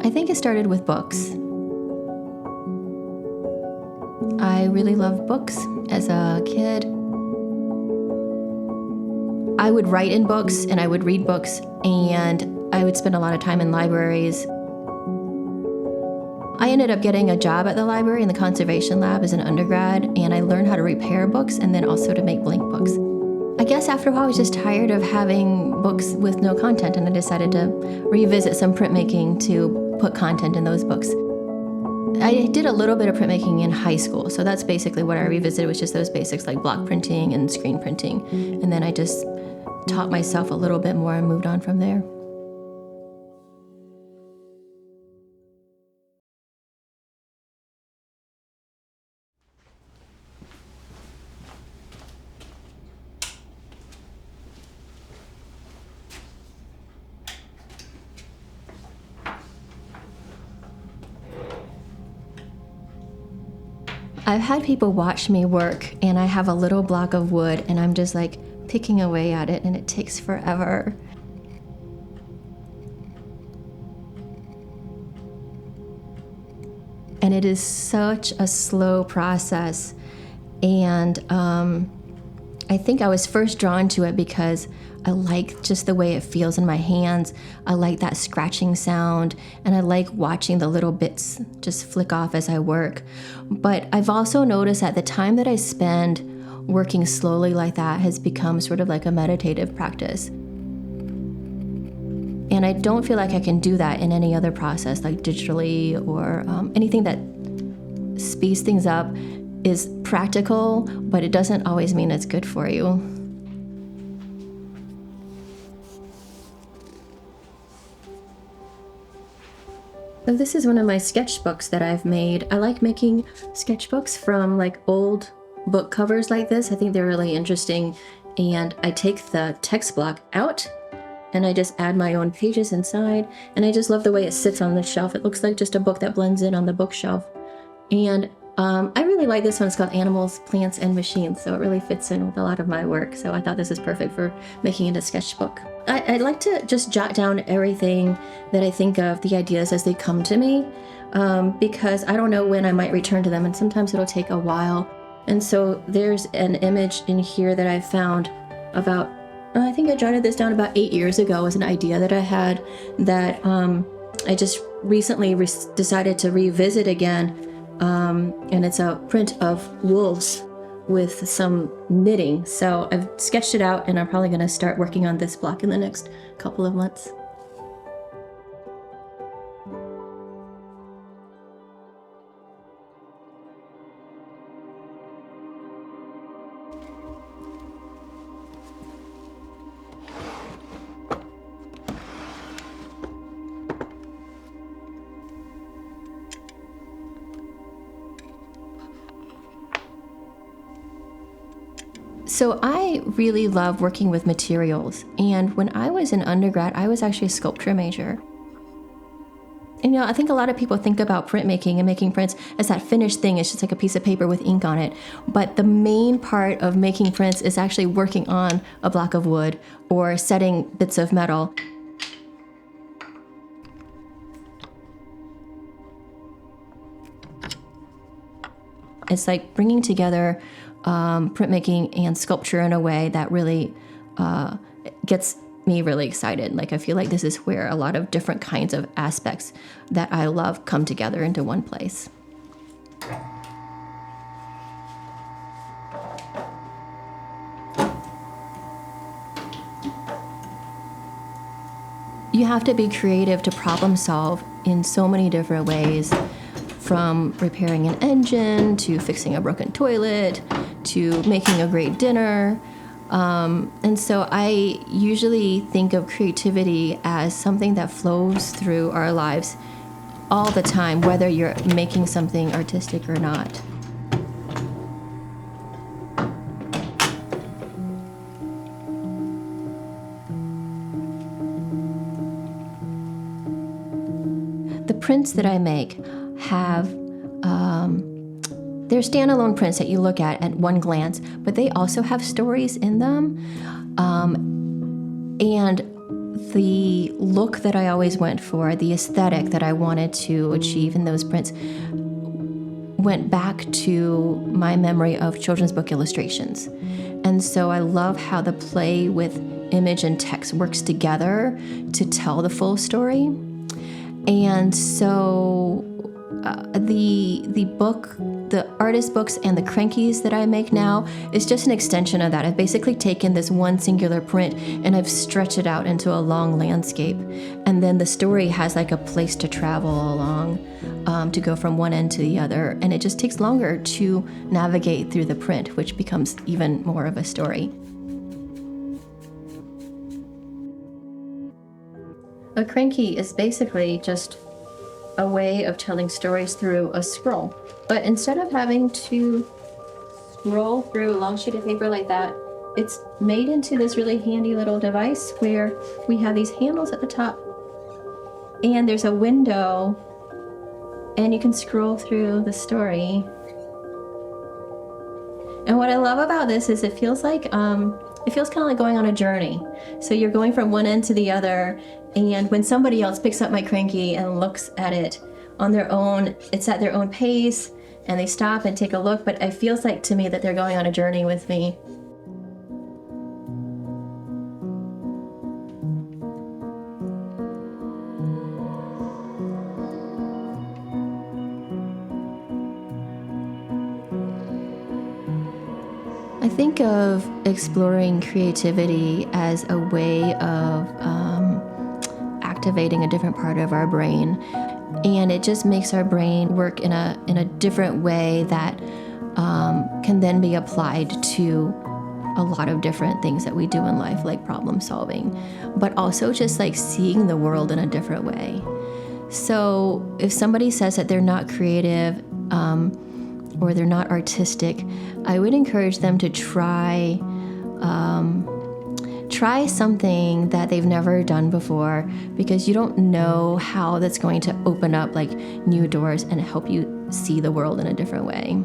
I think it started with books. I really loved books as a kid. I would write in books and I would read books, and I would spend a lot of time in libraries. I ended up getting a job at the library in the conservation lab as an undergrad, and I learned how to repair books and then also to make blank books. I guess after a while I was just tired of having books with no content, and I decided to revisit some printmaking to put content in those books. I did a little bit of printmaking in high school, so that's basically what I revisited, was just those basics like block printing and screen printing. And then I just taught myself a little bit more and moved on from there. I've had people watch me work, and I have a little block of wood, and I'm just like picking away at it, and it takes forever. And it is such a slow process. And I think I was first drawn to it because I like just the way it feels in my hands. I like that scratching sound, and I like watching the little bits just flick off as I work. But I've also noticed that the time that I spend working slowly like that has become sort of like a meditative practice. And I don't feel like I can do that in any other process, like digitally or anything that speeds things up is practical, but it doesn't always mean it's good for you. So this is one of my sketchbooks that I've made. I like making sketchbooks from like old book covers like this. I think they're really interesting. And I take the text block out and I just add my own pages inside. And I just love the way it sits on the shelf. It looks like just a book that blends in on the bookshelf. And I really like this one. It's called Animals, Plants, and Machines. So it really fits in with a lot of my work. So I thought this is perfect for making it a sketchbook. I like to just jot down everything that I think of, the ideas as they come to me, because I don't know when I might return to them, and sometimes it'll take a while. And so there's an image in here that I found about, I think I jotted this down about 8 years ago, as an idea that I had that I just recently decided to revisit again. And it's a print of wolves with some knitting. So I've sketched it out, and I'm probably going to start working on this block in the next couple of months. So I really love working with materials, and when I was in undergrad, I was actually a sculpture major. And I think a lot of people think about printmaking and making prints as that finished thing. It's just like a piece of paper with ink on it. But the main part of making prints is actually working on a block of wood or setting bits of metal. It's like bringing together printmaking and sculpture in a way that really gets me really excited. Like I feel like this is where a lot of different kinds of aspects that I love come together into one place. You have to be creative to problem solve in so many different ways, from repairing an engine to fixing a broken toilet to making a great dinner. And so I usually think of creativity as something that flows through our lives all the time, whether you're making something artistic or not. The prints that I make have they're standalone prints that you look at one glance, but they also have stories in them. And the look that I always went for, the aesthetic that I wanted to achieve in those prints, went back to my memory of children's book illustrations. And so I love how the play with image and text works together to tell the full story. And so the book, the artist books and the crankies that I make now is just an extension of that. I've basically taken this one singular print and I've stretched it out into a long landscape. And then the story has like a place to travel along, to go from one end to the other. And it just takes longer to navigate through the print, which becomes even more of a story. A cranky is basically just a way of telling stories through a scroll. But instead of having to scroll through a long sheet of paper like that, it's made into this really handy little device where we have these handles at the top and there's a window and you can scroll through the story. And what I love about this is it feels kind of like going on a journey. So you're going from one end to the other, and when somebody else picks up my cranky and looks at it on their own, it's at their own pace, and they stop and take a look, but it feels like to me that they're going on a journey with me. I think of exploring creativity as a way of activating a different part of our brain, and it just makes our brain work in a different way that can then be applied to a lot of different things that we do in life, like problem solving, but also just like seeing the world in a different way. So if somebody says that they're not creative, or they're not artistic, I would encourage them to try something that they've never done before, because you don't know how that's going to open up like new doors and help you see the world in a different way.